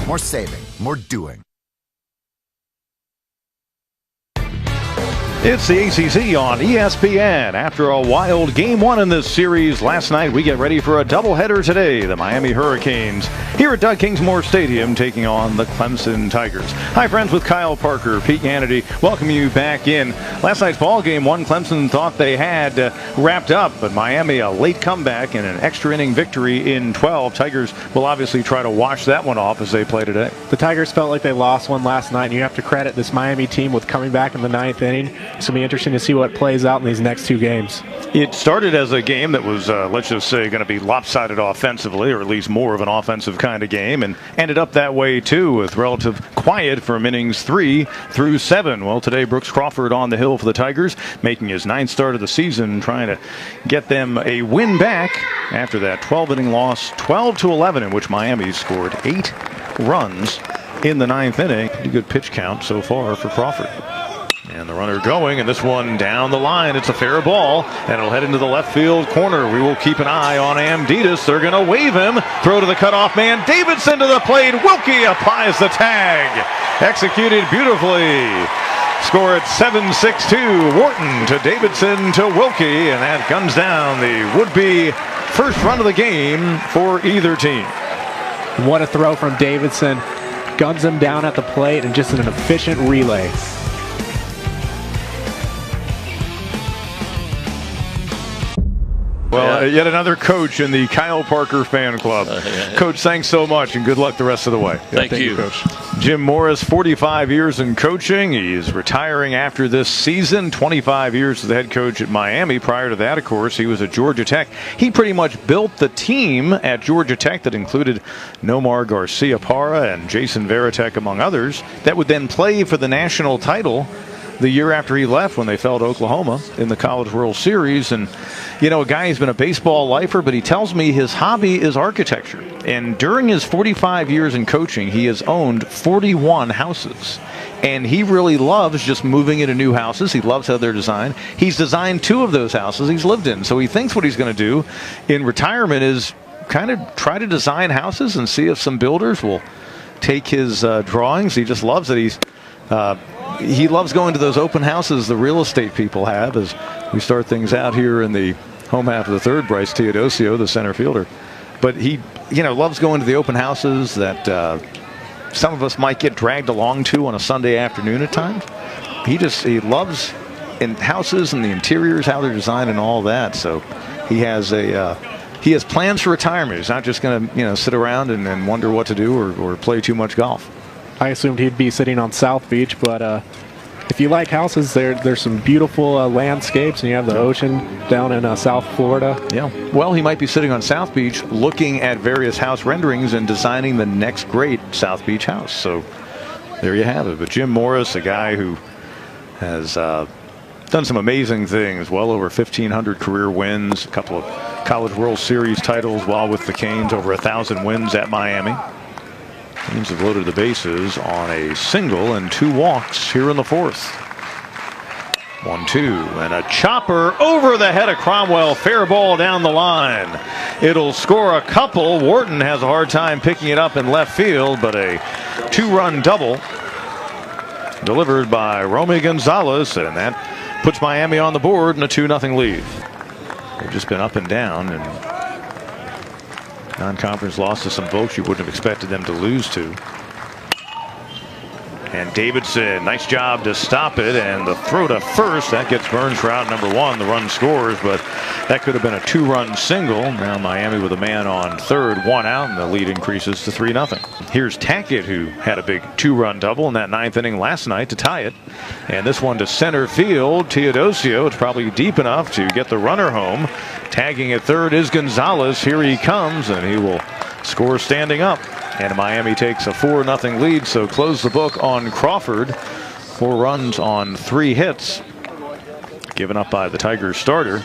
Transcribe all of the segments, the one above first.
More saving, more doing. It's the ACC on ESPN. After a wild Game 1 in this series last night, we get ready for a doubleheader today. The Miami Hurricanes here at Doug Kingsmore Stadium taking on the Clemson Tigers. Hi, friends, with Kyle Parker, Pete Hannity. Welcome you back in. Last night's ball game, one Clemson thought they had wrapped up, but Miami a late comeback and an extra inning victory in 12. Tigers will obviously try to wash that one off as they play today. The Tigers felt like they lost one last night, and you have to credit this Miami team with coming back in the ninth inning. It's going to be interesting to see what plays out in these next two games. It started as a game that was, let's just say, going to be lopsided offensively, or at least more of an offensive kind of game, and ended up that way too, with relative quiet from innings 3 through 7. Well, today Brooks Crawford on the hill for the Tigers, making his 9th start of the season, trying to get them a win back after that 12-inning loss, 12-11, in which Miami scored 8 runs in the 9th inning. Pretty good pitch count so far for Crawford. And the runner going, and this one down the line. It's a fair ball, and it'll head into the left field corner. We will keep an eye on Amditas. They're going to wave him. Throw to the cutoff man. Davidson to the plate. Wilkie applies the tag. Executed beautifully. Score at 7-6-2. Wharton to Davidson to Wilkie, and that guns down the would-be first run of the game for either team. What a throw from Davidson. Guns him down at the plate, and just an efficient relay. Well, yet another coach in the Kyle Parker fan club. Coach, thanks so much, and good luck the rest of the way. Thank you, Coach. Jim Morris, 45 years in coaching. He's retiring after this season. 25 years as the head coach at Miami. Prior to that, of course, he was at Georgia Tech. He pretty much built the team at Georgia Tech that included Nomar Garcia-Parra and Jason Varitek, among others, that would then play for the national title the year after he left, when they fell to Oklahoma in the College World Series. And, you know, a guy who's been a baseball lifer, but he tells me his hobby is architecture. And during his 45 years in coaching, he has owned 41 houses. And he really loves just moving into new houses. He loves how they're designed. He's designed 2 of those houses he's lived in. So he thinks what he's going to do in retirement is kind of try to design houses and see if some builders will take his drawings. He just loves it. He loves going to those open houses the real estate people have, as we start things out here in the home half of the third. Bryce Teodosio, the center fielder. But he, loves going to the open houses that some of us might get dragged along to on a Sunday afternoon at times. He loves in houses and the interiors, how they're designed and all that. So he has plans for retirement. He's not just going to, sit around and wonder what to do or play too much golf. I assumed he'd be sitting on South Beach, but if you like houses, there's some beautiful landscapes, and you have the ocean down in South Florida. Yeah. Well, he might be sitting on South Beach looking at various house renderings and designing the next great South Beach house. So there you have it. But Jim Morris, a guy who has done some amazing things, well over 1,500 career wins, a couple of College World Series titles while with the Canes, over 1,000 wins at Miami. Canes have loaded the bases on a single and 2 walks here in the 4th. 1-2, and a chopper over the head of Cromwell. Fair ball down the line. It'll score a couple. Wharton has a hard time picking it up in left field, but a 2-run double delivered by Romy Gonzalez, and that puts Miami on the board in a 2-0 lead. They've just been up and down, and non-conference loss to some folks you wouldn't have expected them to lose to. And Davidson, nice job to stop it, and the throw to first, that gets Burns for out number 1. The run scores, but that could have been a 2-run single. Now Miami with a man on third, 1 out, and the lead increases to 3-0. Here's Tackett, who had a big 2-run double in that 9th inning last night to tie it. And this one to center field. Teodosio, it's probably deep enough to get the runner home. Tagging at third is Gonzalez. Here he comes, and he will score standing up. And Miami takes a 4-0 lead, so close the book on Crawford. 4 runs on 3 hits given up by the Tigers starter.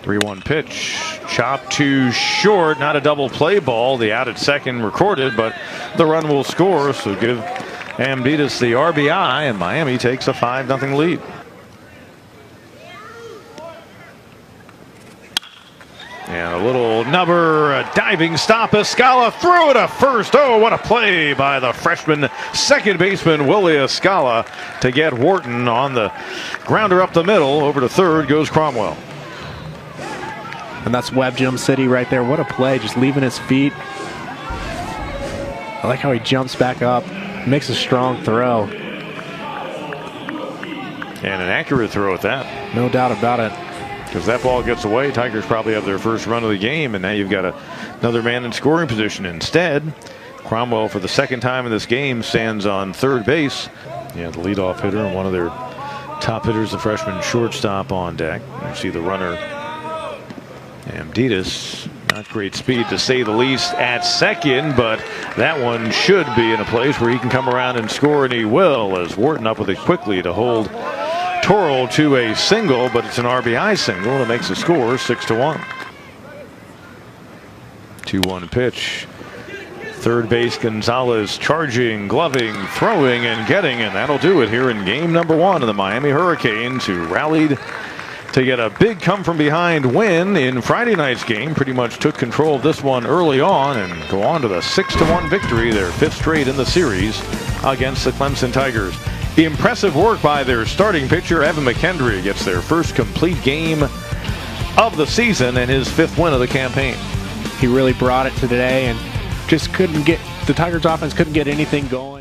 3-1 pitch, chopped too short, not a double play ball. The out at second recorded, but the run will score, so give Amditas the RBI, and Miami takes a 5-0 lead. And a little nubber, a Diving stop, Escala threw it to first. Oh, what a play by the freshman second baseman, Willie Escala, to get Wharton on the grounder up the middle. Over to third goes Cromwell. And that's Webb Gym City right there. What a play, just leaving his feet. I like how he jumps back up, makes a strong throw. And an accurate throw at that. No doubt about it. Because that ball gets away, Tigers probably have their first run of the game, and now you've got another man in scoring position. Instead, Cromwell, for the second time in this game, stands on third base. Yeah, the leadoff hitter and one of their top hitters, the freshman shortstop, on deck. You see the runner, Amditas. Not great speed, to say the least, at second, but that one should be in a place where he can come around and score, and he will, as Wharton up with it quickly to hold Torrell to a single, but it's an RBI single, and it makes the score 6-1. 2-1 pitch. Third base, Gonzalez charging, gloving, throwing, and getting, and that'll do it here in game number 1 of the Miami Hurricanes, who rallied to get a big come-from-behind win in Friday night's game. Pretty much took control of this one early on and go on to the 6-1 victory, their 5th straight in the series against the Clemson Tigers. Impressive work by their starting pitcher, Evan McKendry, gets their first complete game of the season and his 5th win of the campaign. He really brought it to today and just couldn't get, the Tigers offense couldn't get anything going.